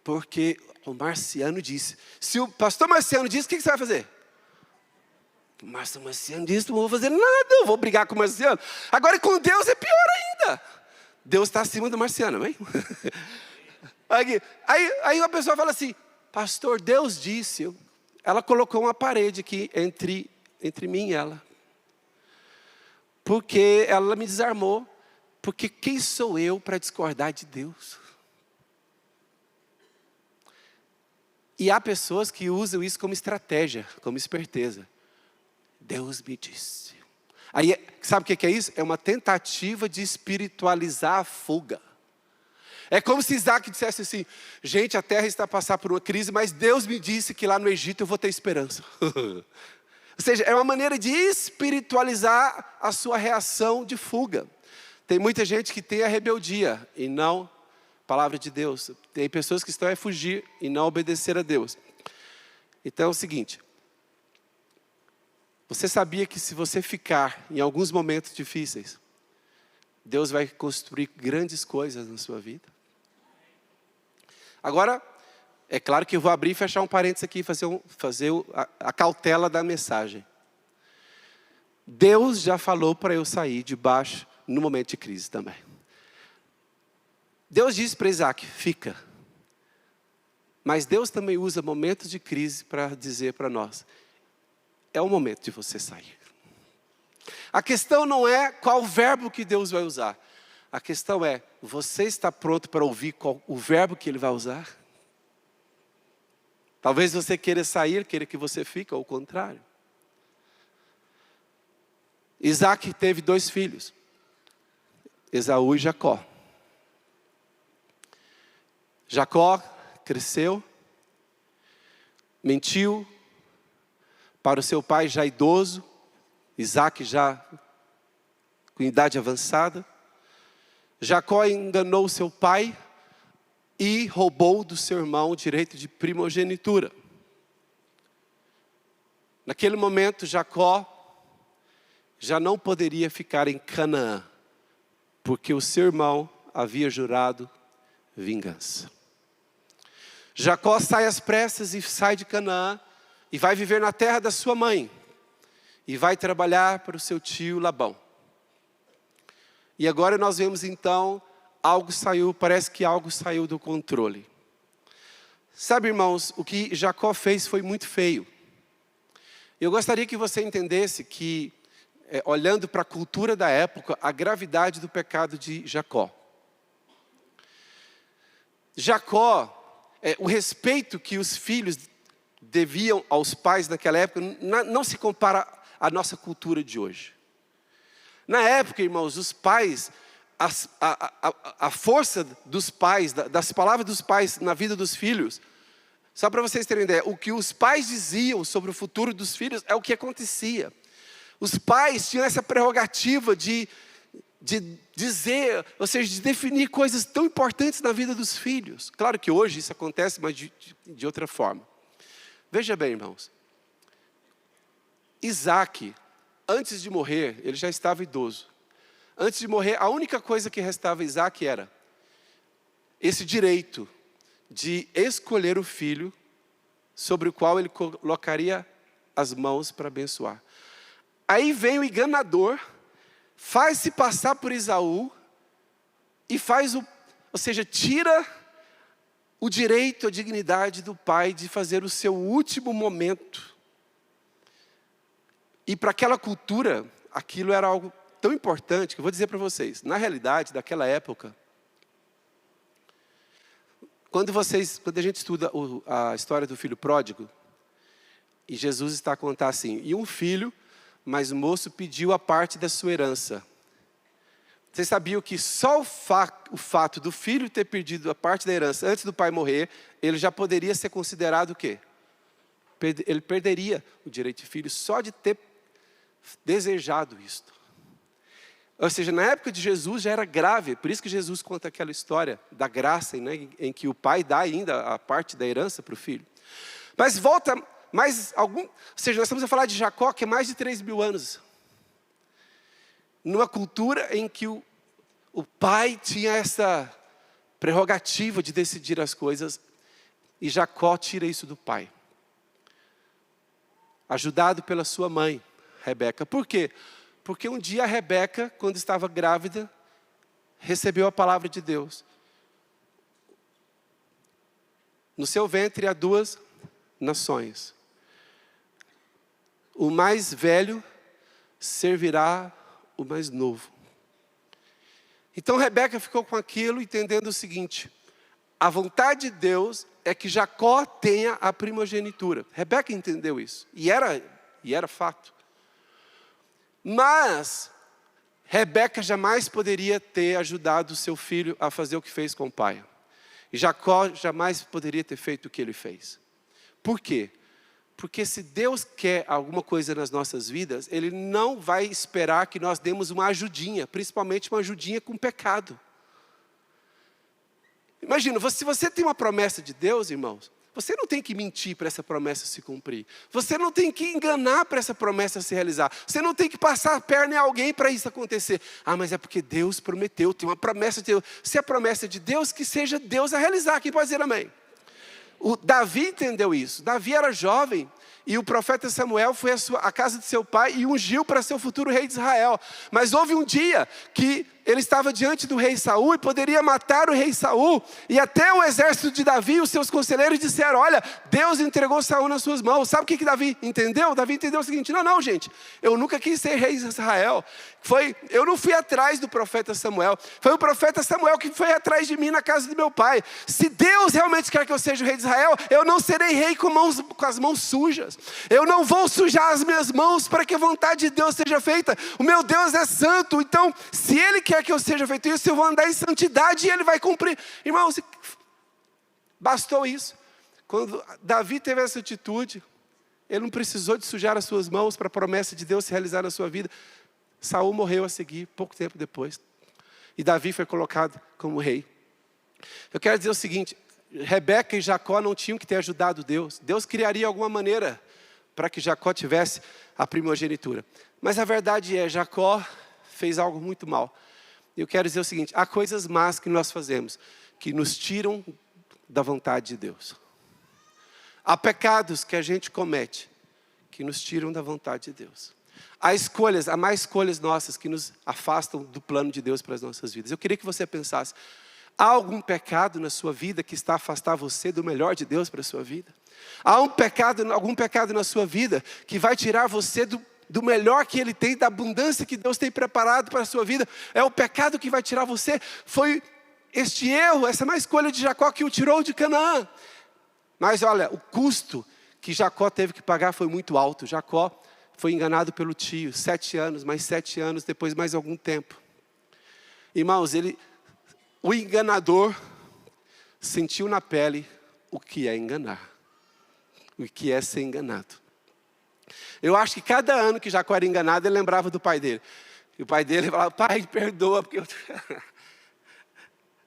porque o Marciano disse. Se o pastor Marciano disse, o que você vai fazer? O Marciano disse, não vou fazer nada, eu vou brigar com o Marciano. Agora com Deus é pior ainda. Deus está acima do Marciano, amém? Aí uma pessoa fala assim, pastor, Deus disse. Ela colocou uma parede aqui entre mim e ela. Porque ela me desarmou. Porque quem sou eu para discordar de Deus? E há pessoas que usam isso como estratégia, como esperteza. Deus me disse. Aí, sabe o que é isso? É uma tentativa de espiritualizar a fuga. É como se Isaac dissesse assim, gente, a terra está a passar por uma crise, mas Deus me disse que lá no Egito eu vou ter esperança. Ou seja, é uma maneira de espiritualizar a sua reação de fuga. Tem muita gente que tem a rebeldia e não a palavra de Deus. Tem pessoas que estão a fugir e não obedecer a Deus. Então é o seguinte, você sabia que se você ficar em alguns momentos difíceis, Deus vai construir grandes coisas na sua vida? Agora, é claro que eu vou abrir e fechar um parênteses aqui e fazer a cautela da mensagem. Deus já falou para eu sair de baixo no momento de crise também. Deus disse para Isaac, fica. Mas Deus também usa momentos de crise para dizer para nós, é o momento de você sair. A questão não é qual verbo que Deus vai usar. A questão é, você está pronto para ouvir qual o verbo que Ele vai usar? Talvez você queira sair, queira que você fique, ou o contrário. Isaac teve 2 filhos, Esaú e Jacó. Jacó cresceu, mentiu para o seu pai já idoso, Isaac já com idade avançada. Jacó enganou seu pai e roubou do seu irmão o direito de primogenitura. Naquele momento, Jacó já não poderia ficar em Canaã, porque o seu irmão havia jurado vingança. Jacó sai às pressas e sai de Canaã e vai viver na terra da sua mãe e vai trabalhar para o seu tio Labão. E agora nós vemos então, parece que algo saiu do controle. Sabe, irmãos, o que Jacó fez foi muito feio. Eu gostaria que você entendesse que, olhando para a cultura da época, a gravidade do pecado de Jacó. Jacó, o respeito que os filhos deviam aos pais naquela época, não se compara à nossa cultura de hoje. Na época, irmãos, os pais, a força dos pais, das palavras dos pais na vida dos filhos, só para vocês terem ideia, o que os pais diziam sobre o futuro dos filhos é o que acontecia. Os pais tinham essa prerrogativa de dizer, ou seja, de definir coisas tão importantes na vida dos filhos. Claro que hoje isso acontece, mas de outra forma. Veja bem, irmãos. Isaac, antes de morrer, ele já estava idoso. Antes de morrer, a única coisa que restava a Isaac era esse direito de escolher o filho sobre o qual ele colocaria as mãos para abençoar. Aí vem o enganador, faz-se passar por Esaú e ou seja, tira o direito, a dignidade do pai de fazer o seu último momento. E para aquela cultura, aquilo era algo tão importante que eu vou dizer para vocês. Na realidade, daquela época, quando a gente estuda a história do filho pródigo, e Jesus está a contar assim, e um filho, mas o moço pediu a parte da sua herança. Vocês sabiam que só o fato do filho ter perdido a parte da herança antes do pai morrer, ele já poderia ser considerado o quê? Ele perderia o direito de filho só de ter desejado isto. Ou seja, na época de Jesus já era grave, por isso que Jesus conta aquela história da graça, né, em que o pai dá ainda a parte da herança para o filho. Mas volta ou seja, nós estamos a falar de Jacó, que é mais de 3.000 anos. Numa cultura em que o pai tinha prerrogativa de decidir as coisas, e Jacó tira isso do pai. Ajudado pela sua mãe, Rebeca. Por quê? Porque um dia a Rebeca, quando estava grávida, recebeu a palavra de Deus. No seu ventre há 2 nações. O mais velho servirá o mais novo. Então Rebeca ficou com aquilo, entendendo o seguinte: a vontade de Deus é que Jacó tenha a primogenitura. Rebeca entendeu isso, e era fato. Mas Rebeca jamais poderia ter ajudado seu filho a fazer o que fez com o pai. E Jacó jamais poderia ter feito o que ele fez. Por quê? Porque se Deus quer alguma coisa nas nossas vidas, Ele não vai esperar que nós demos uma ajudinha, principalmente uma ajudinha com pecado. Imagina, se você tem uma promessa de Deus, irmãos, você não tem que mentir para essa promessa se cumprir. Você não tem que enganar para essa promessa se realizar. Você não tem que passar a perna em alguém para isso acontecer. Ah, mas é porque Deus prometeu, tem uma promessa de Deus. Se é promessa de Deus, que seja Deus a realizar. Quem pode dizer amém? O Davi entendeu isso. Davi era jovem e o profeta Samuel foi à casa de seu pai e ungiu para ser o futuro rei de Israel. Mas houve um dia que ele estava diante do rei Saul e poderia matar o rei Saul. E até o exército de Davi, os seus conselheiros disseram: olha, Deus entregou Saul nas suas mãos. Sabe o que Davi entendeu? Davi entendeu o seguinte: não, gente, eu nunca quis ser rei de Israel. Eu não fui atrás do profeta Samuel. Foi o profeta Samuel que foi atrás de mim na casa de meu pai. Se Deus realmente quer que eu seja o rei de Israel, eu não serei rei com as mãos sujas. Eu não vou sujar as minhas mãos para que a vontade de Deus seja feita. O meu Deus é santo, então se Ele quer que eu seja feito isso, eu vou andar em santidade e Ele vai cumprir. Irmãos, bastou isso. Quando Davi teve essa atitude, ele não precisou de sujar as suas mãos para a promessa de Deus se realizar na sua vida. Saul morreu a seguir, pouco tempo depois. E Davi foi colocado como rei. Eu quero dizer o seguinte: Rebeca e Jacó não tinham que ter ajudado Deus. Deus criaria alguma maneira para que Jacó tivesse a primogenitura. Mas a verdade é, Jacó fez algo muito mal. Eu quero dizer o seguinte: há coisas más que nós fazemos, que nos tiram da vontade de Deus. Há pecados que a gente comete, que nos tiram da vontade de Deus. Há mais escolhas nossas que nos afastam do plano de Deus para as nossas vidas. Eu queria que você pensasse: há algum pecado na sua vida que está a afastar você do melhor de Deus para a sua vida? Há algum pecado na sua vida que vai tirar você do melhor que Ele tem, da abundância que Deus tem preparado para a sua vida? É o pecado que vai tirar você. Foi este erro, essa má escolha de Jacó que o tirou de Canaã. Mas olha, o custo que Jacó teve que pagar foi muito alto. Jacó foi enganado pelo tio, 7 anos, mais 7 anos, depois mais algum tempo. Irmãos, o enganador sentiu na pele o que é enganar, o que é ser enganado. Eu acho que cada ano que Jacó era enganado, ele lembrava do pai dele. E o pai dele falava: pai, perdoa, porque eu...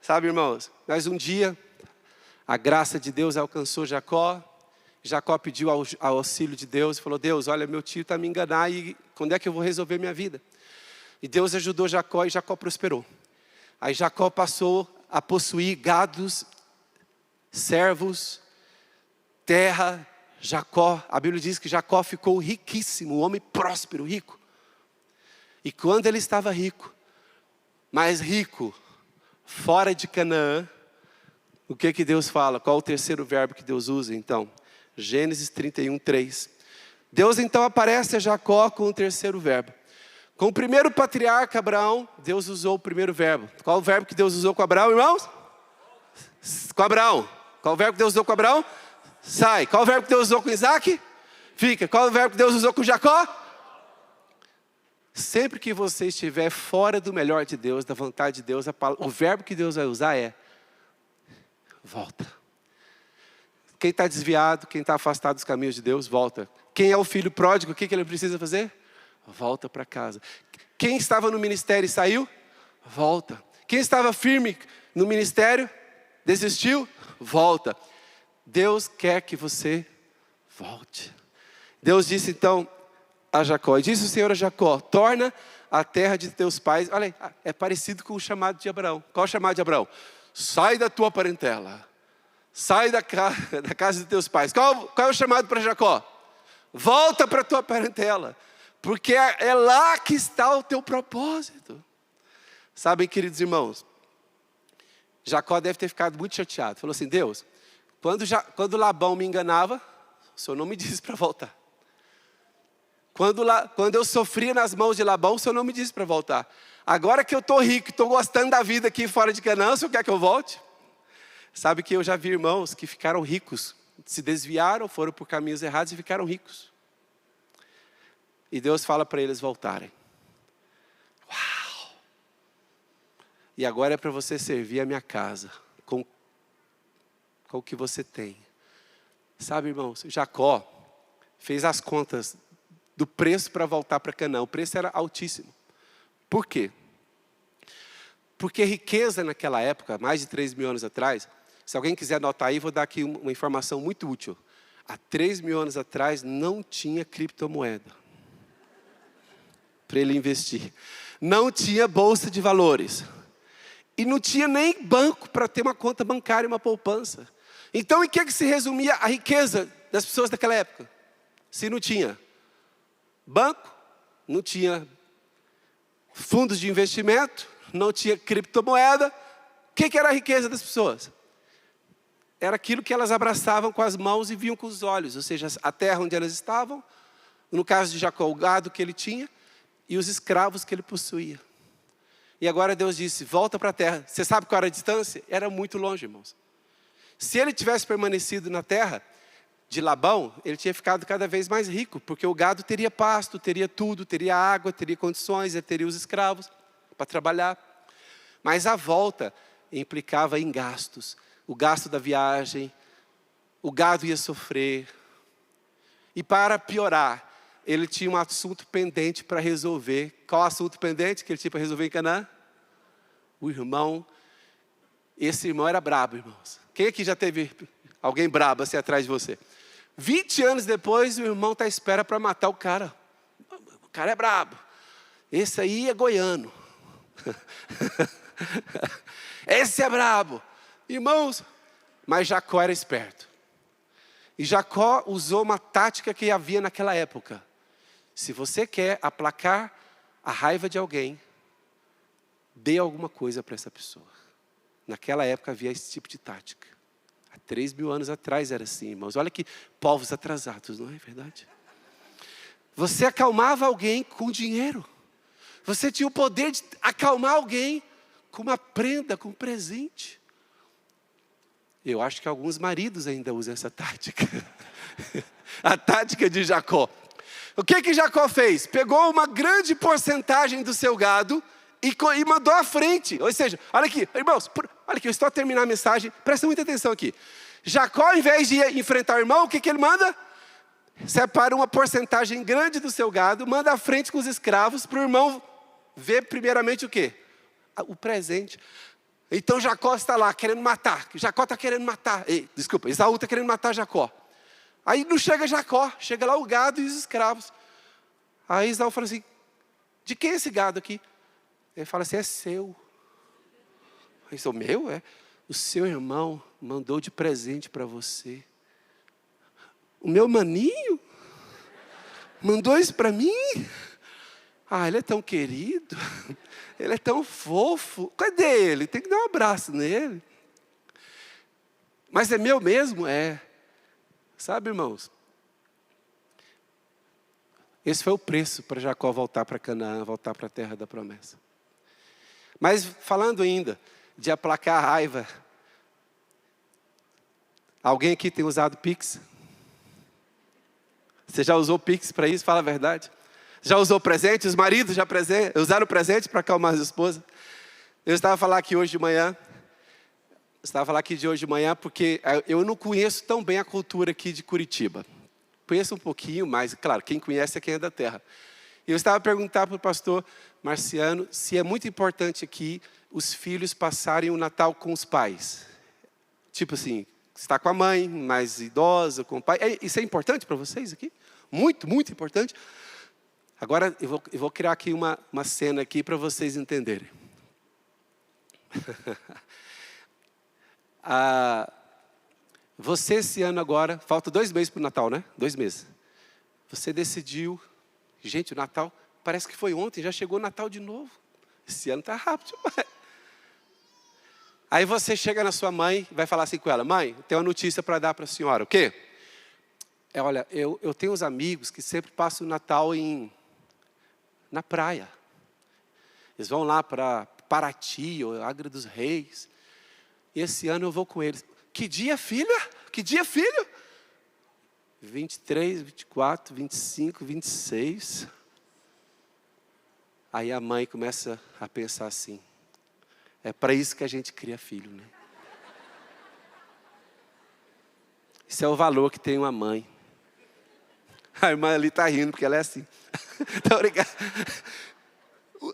Sabe, irmãos, mas um dia, a graça de Deus alcançou Jacó. Jacó pediu ao auxílio de Deus e falou: Deus, olha, meu tio está me enganando, e quando é que eu vou resolver minha vida? E Deus ajudou Jacó e Jacó prosperou. Aí Jacó passou a possuir gados, servos, terra. A Bíblia diz que Jacó ficou riquíssimo, um homem próspero, rico. E quando ele estava rico, mais rico, fora de Canaã, o que Deus fala? Qual o terceiro verbo que Deus usa então? Gênesis 31, 3. Deus então aparece a Jacó com o terceiro verbo. Com o primeiro patriarca Abraão, Deus usou o primeiro verbo. Qual o verbo que Deus usou com Abraão, irmãos? Com Abraão. Qual o verbo que Deus usou com Abraão? Sai. Qual o verbo que Deus usou com Isaac? Fica. Qual o verbo que Deus usou com Jacó? Sempre que você estiver fora do melhor de Deus, da vontade de Deus, o verbo que Deus vai usar é: volta. Quem está desviado, quem está afastado dos caminhos de Deus, volta. Quem é o filho pródigo, o que ele precisa fazer? Volta para casa. Quem estava no ministério e saiu? Volta. Quem estava firme no ministério, desistiu? Volta. Deus quer que você volte. Deus disse então a Jacó, e disse o Senhor a Jacó: torna a terra de teus pais. Olha aí, é parecido com o chamado de Abraão. Qual é o chamado de Abraão? sai da tua parentela. Sai da casa de teus pais. Qual é o chamado para Jacó? Volta para a tua parentela. Porque é lá que está o teu propósito. Sabem, queridos irmãos, Jacó deve ter ficado muito chateado. Falou assim, Deus, quando Labão me enganava, o Senhor não me disse para voltar. Quando eu sofria nas mãos de Labão, o Senhor não me disse para voltar. Agora que eu estou rico, estou gostando da vida aqui fora de Canaã, o Senhor quer que eu volte? Sabe que eu já vi irmãos que ficaram ricos, se desviaram, foram por caminhos errados e ficaram ricos. E Deus fala para eles voltarem. Uau! E agora é para você servir a minha casa, com o que você tem. Sabe, irmãos, Jacó fez as contas do preço para voltar para Canaã. O preço era altíssimo. Por quê? Porque riqueza naquela época, mais de 3.000 anos atrás, se alguém quiser anotar aí, vou dar aqui uma informação muito útil. Há 3.000 anos atrás não tinha criptomoeda para ele investir. Não tinha bolsa de valores. E não tinha nem banco para ter uma conta bancária, uma poupança. Então, em que se resumia a riqueza das pessoas daquela época? Se não tinha banco, não tinha fundos de investimento, não tinha criptomoeda. O que era a riqueza das pessoas? Era aquilo que elas abraçavam com as mãos e viam com os olhos. Ou seja, a terra onde elas estavam, no caso de Jacó, o gado que ele tinha e os escravos que ele possuía. E agora Deus disse, volta para a terra. Você sabe qual era a distância? Era muito longe, irmãos. Se ele tivesse permanecido na terra de Labão, ele tinha ficado cada vez mais rico, porque o gado teria pasto, teria tudo, teria água, teria condições, ele teria os escravos para trabalhar. Mas a volta implicava em gastos. O gasto da viagem, o gado ia sofrer. E para piorar, ele tinha um assunto pendente para resolver. Qual assunto pendente que ele tinha para resolver em Canaã? O irmão. Esse irmão era brabo, irmãos. Quem aqui já teve alguém brabo assim atrás de você? 20 anos depois, o irmão está à espera para matar o cara. O cara é brabo. Esse aí é goiano. Esse é brabo. Irmãos, mas Jacó era esperto. E Jacó usou uma tática que havia naquela época. Se você quer aplacar a raiva de alguém, dê alguma coisa para essa pessoa. Naquela época havia esse tipo de tática. Há 3.000 anos atrás era assim, irmãos. Olha que povos atrasados, não é verdade? Você acalmava alguém com dinheiro. Você tinha o poder de acalmar alguém com uma prenda, com um presente. Eu acho que alguns maridos ainda usam essa tática. A tática de Jacó. O que Jacó fez? Pegou uma grande porcentagem do seu gado e mandou à frente. Ou seja, olha aqui, irmãos, olha aqui, eu estou a terminar a mensagem, presta muita atenção aqui. Jacó, ao invés de enfrentar o irmão, o que ele manda? Separa uma porcentagem grande do seu gado, manda à frente com os escravos, para o irmão ver primeiramente o quê? O presente. Então Jacó está lá querendo matar. Jacó está querendo matar. Esaú está querendo matar Jacó. Aí não chega Jacó, chega lá o gado e os escravos. Aí Esaú fala assim, de quem é esse gado aqui? Ele fala assim, é seu. Aí sou meu? É. O seu irmão mandou de presente para você. O meu maninho mandou isso para mim? Ah, ele é tão querido. Ele é tão fofo. Cadê ele? Tem que dar um abraço nele. Mas é meu mesmo? É. Sabe, irmãos? Esse foi o preço para Jacó voltar para Canaã, voltar para a terra da promessa. Mas falando ainda de aplacar a raiva, alguém aqui tem usado Pix? Você já usou Pix para isso? Fala a verdade. Já usou presente? Os maridos já usaram presente para acalmar as esposas? Eu estava a falar aqui hoje de manhã. Porque eu não conheço tão bem a cultura aqui de Curitiba. Conheço um pouquinho, mas, claro, quem conhece é quem é da terra. E eu estava a perguntar para o pastor Marciano se é muito importante aqui os filhos passarem o Natal com os pais. Tipo assim, está com a mãe, mais idosa, com o pai. Isso é importante para vocês aqui? Muito, muito importante. Agora eu vou criar aqui uma cena aqui para vocês entenderem. Você esse ano agora, falta 2 meses para o Natal, né? 2 meses. Você decidiu, gente, o Natal parece que foi ontem, já chegou o Natal de novo. Esse ano está rápido demais. Aí você chega na sua mãe e vai falar assim com ela: mãe, tem uma notícia para dar para a senhora. O quê? Olha, eu tenho uns amigos que sempre passam o Natal na praia. Eles vão lá para Paraty, ou Angra dos Reis. E esse ano eu vou com eles. Que dia, filha? Que dia, filho? 23, 24, 25, 26. Aí a mãe começa a pensar assim: é para isso que a gente cria filho, né? Isso é o valor que tem uma mãe. A irmã ali está rindo, porque ela é assim. Então, obrigado.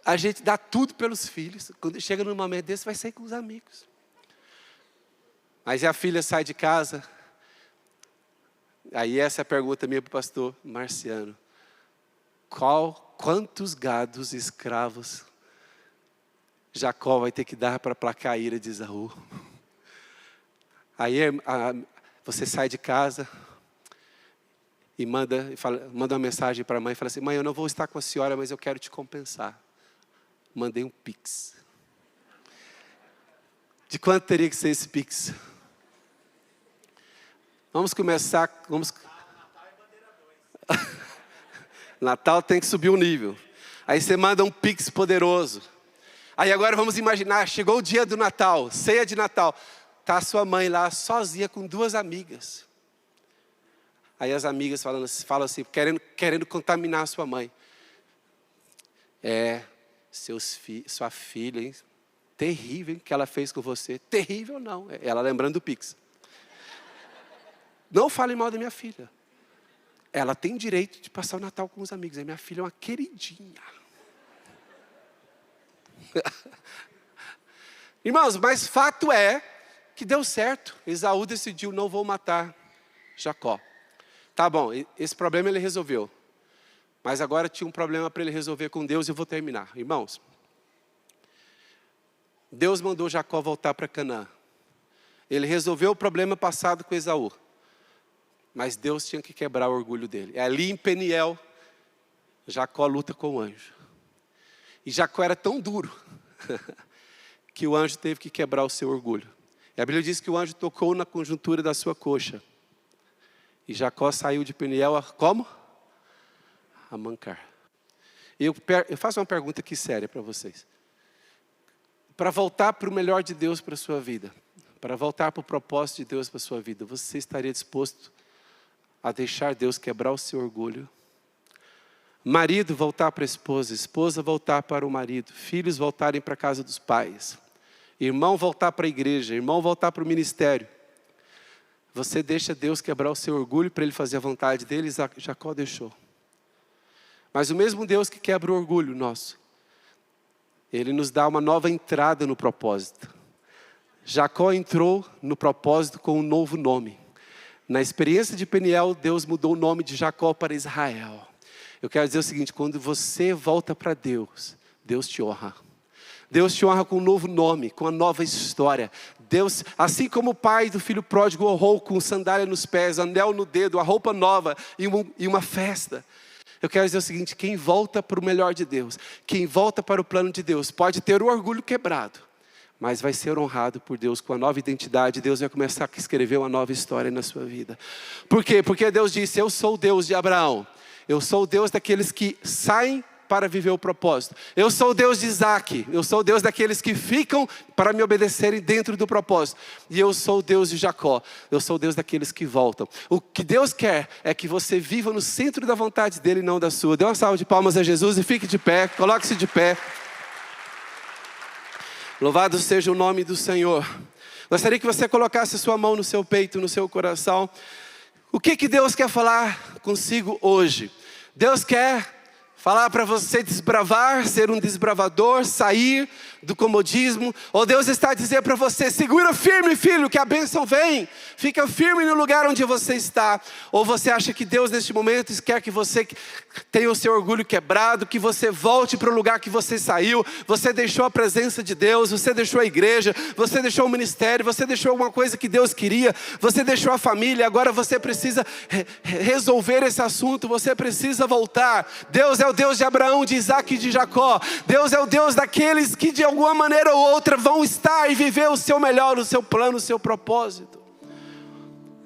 A gente dá tudo pelos filhos. Quando chega num momento desse, vai sair com os amigos. Mas a filha sai de casa. Aí essa é a pergunta minha para o pastor Marciano: quantos gados escravos Jacó vai ter que dar para aplacar a ira de Esaú? Aí você sai de casa e manda uma mensagem para a mãe e fala assim: mãe, eu não vou estar com a senhora, mas eu quero te compensar. Mandei um pix. De quanto teria que ser esse pix? Vamos começar. Natal é bandeira 2. Natal tem que subir o nível. Aí você manda um pix poderoso. Aí agora vamos imaginar, chegou o dia do Natal, ceia de Natal. Está a sua mãe lá sozinha com 2 amigas. Aí as amigas falam assim, querendo contaminar a sua mãe. Sua filha, hein? Terrível, hein, que ela fez com você. Terrível não, ela lembrando do pix. Não fale mal da minha filha. Ela tem direito de passar o Natal com os amigos. A minha filha é uma queridinha. Irmãos, mas fato é que deu certo. Esaú decidiu: não vou matar Jacó. Tá bom, esse problema ele resolveu. Mas agora tinha um problema para ele resolver com Deus, e eu vou terminar. Irmãos, Deus mandou Jacó voltar para Canaã. Ele resolveu o problema passado com Esaú. Mas Deus tinha que quebrar o orgulho dele. Ali em Peniel, Jacó luta com o anjo. E Jacó era tão duro que o anjo teve que quebrar o seu orgulho. E a Bíblia diz que o anjo tocou na conjuntura da sua coxa. E Jacó saiu de Peniel como? A mancar. Eu faço uma pergunta aqui séria para vocês. Para voltar para o melhor de Deus para a sua vida, para voltar para o propósito de Deus para a sua vida, você estaria disposto a deixar Deus quebrar o seu orgulho? Marido voltar para a esposa voltar para o marido, filhos voltarem para a casa dos pais, irmão voltar para a igreja, irmão voltar para o ministério. Você deixa Deus quebrar o seu orgulho para Ele fazer a vontade dele? Jacó deixou. Mas o mesmo Deus que quebra o orgulho nosso, Ele nos dá uma nova entrada no propósito. Jacó entrou no propósito com um novo nome. Na experiência de Peniel, Deus mudou o nome de Jacó para Israel. Eu quero dizer o seguinte: quando você volta para Deus, Deus te honra. Deus te honra com um novo nome, com uma nova história. Deus, assim como o pai do filho pródigo honrou com sandália nos pés, anel no dedo, a roupa nova e uma festa. Eu quero dizer o seguinte: quem volta para o melhor de Deus, quem volta para o plano de Deus, pode ter o orgulho quebrado, mas vai ser honrado por Deus com a nova identidade. Deus vai começar a escrever uma nova história na sua vida. Por quê? Porque Deus disse: eu sou o Deus de Abraão. Eu sou o Deus daqueles que saem para viver o propósito. Eu sou o Deus de Isaac. Eu sou o Deus daqueles que ficam para me obedecerem dentro do propósito. E eu sou o Deus de Jacó. Eu sou o Deus daqueles que voltam. O que Deus quer é que você viva no centro da vontade dEle e não da sua. Dê uma salva de palmas a Jesus e fique de pé. Coloque-se de pé. Louvado seja o nome do Senhor. Gostaria que você colocasse a sua mão no seu peito, no seu coração. O que Deus quer falar consigo hoje? Deus quer falar para você desbravar, ser um desbravador, sair do comodismo. Ou Deus está a dizer para você: segura firme, filho, que a bênção vem. Fica firme no lugar onde você está. Ou você acha que Deus neste momento quer que você tenha o seu orgulho quebrado, que você volte para o lugar que você saiu. Você deixou a presença de Deus, você deixou a igreja, você deixou o ministério, você deixou alguma coisa que Deus queria, você deixou a família. Agora você precisa resolver esse assunto, você precisa voltar. Deus é o Deus de Abraão, de Isaac e de Jacó. Deus é o Deus daqueles que de alguma maneira ou outra vão estar e viver o seu melhor, o seu plano, o seu propósito.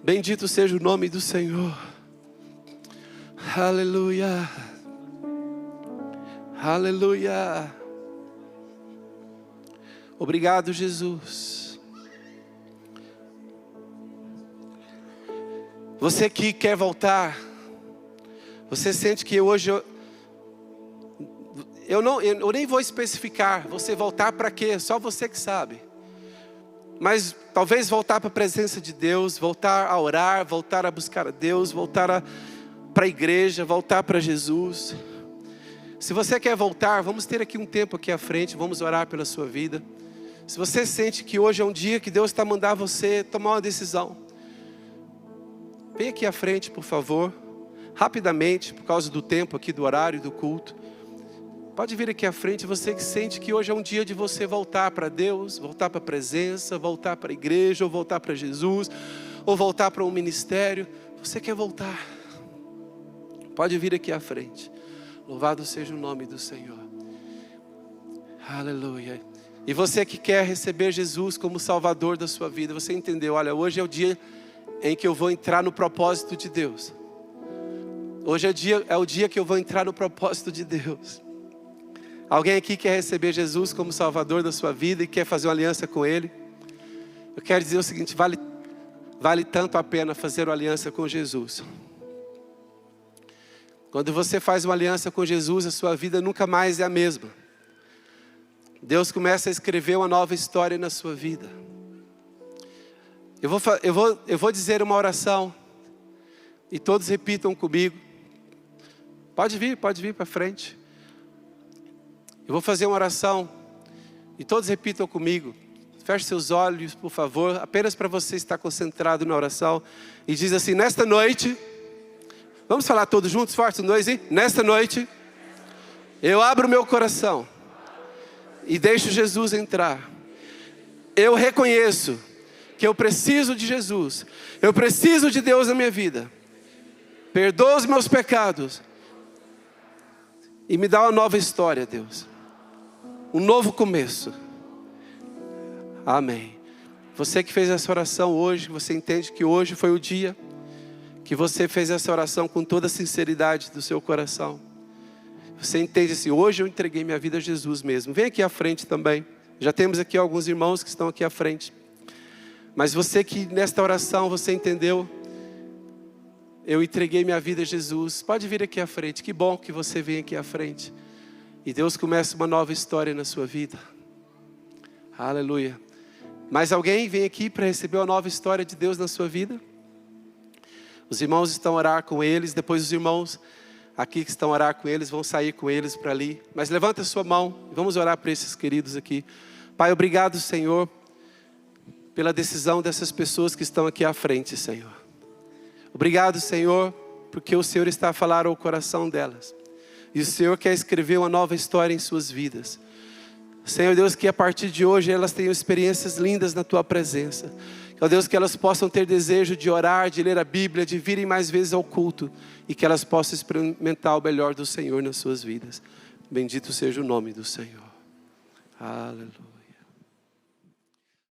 Bendito seja o nome do Senhor. Aleluia. Aleluia. Obrigado, Jesus. Você que quer voltar, você sente que hoje eu nem vou especificar, você voltar para quê? Só você que sabe. Mas talvez voltar para a presença de Deus, voltar a orar, voltar a buscar a Deus, voltar para a igreja, voltar para Jesus. Se você quer voltar, vamos ter aqui um tempo aqui à frente, vamos orar pela sua vida. Se você sente que hoje é um dia que Deus está mandando você tomar uma decisão, vem aqui à frente, por favor, rapidamente, por causa do tempo aqui, do horário, do culto. Pode vir aqui à frente, você que sente que hoje é um dia de você voltar para Deus, voltar para a presença, voltar para a igreja, ou voltar para Jesus, ou voltar para um ministério. Você quer voltar? Pode vir aqui à frente. Louvado seja o nome do Senhor. Aleluia. E você que quer receber Jesus como Salvador da sua vida, você entendeu? Olha, hoje é o dia em que eu vou entrar no propósito de Deus. Hoje é o dia que eu vou entrar no propósito de Deus. Alguém aqui quer receber Jesus como Salvador da sua vida e quer fazer uma aliança com Ele? Eu quero dizer o seguinte: vale tanto a pena fazer uma aliança com Jesus. Quando você faz uma aliança com Jesus, a sua vida nunca mais é a mesma. Deus começa a escrever uma nova história na sua vida. Eu vou dizer uma oração e todos repitam comigo. Pode vir para frente. Eu vou fazer uma oração e todos repitam comigo. Feche seus olhos, por favor, apenas para você estar concentrado na oração. E diz assim: nesta noite, vamos falar todos juntos, forte, dois, hein? Nesta noite, eu abro meu coração e deixo Jesus entrar. Eu reconheço que eu preciso de Jesus. Eu preciso de Deus na minha vida. Perdoa os meus pecados e me dá uma nova história, Deus. Um novo começo. Amém. Você que fez essa oração hoje, você entende que hoje foi o dia que você fez essa oração com toda a sinceridade do seu coração. Você entende assim: hoje eu entreguei minha vida a Jesus mesmo. Vem aqui à frente também. Já temos aqui alguns irmãos que estão aqui à frente. Mas você que nesta oração você entendeu: eu entreguei minha vida a Jesus. Pode vir aqui à frente. Que bom que você vem aqui à frente. E Deus começa uma nova história na sua vida. Aleluia. Mais alguém vem aqui para receber uma nova história de Deus na sua vida? Os irmãos estão a orar com eles. Depois os irmãos aqui que estão a orar com eles vão sair com eles para ali. Mas levanta a sua mão e vamos orar por esses queridos aqui. Pai, obrigado, Senhor, pela decisão dessas pessoas que estão aqui à frente, Senhor. Obrigado, Senhor, porque o Senhor está a falar ao coração delas. E o Senhor quer escrever uma nova história em suas vidas. Senhor Deus, que a partir de hoje elas tenham experiências lindas na Tua presença. Ó Deus, que elas possam ter desejo de orar, de ler a Bíblia, de virem mais vezes ao culto. E que elas possam experimentar o melhor do Senhor nas suas vidas. Bendito seja o nome do Senhor. Aleluia.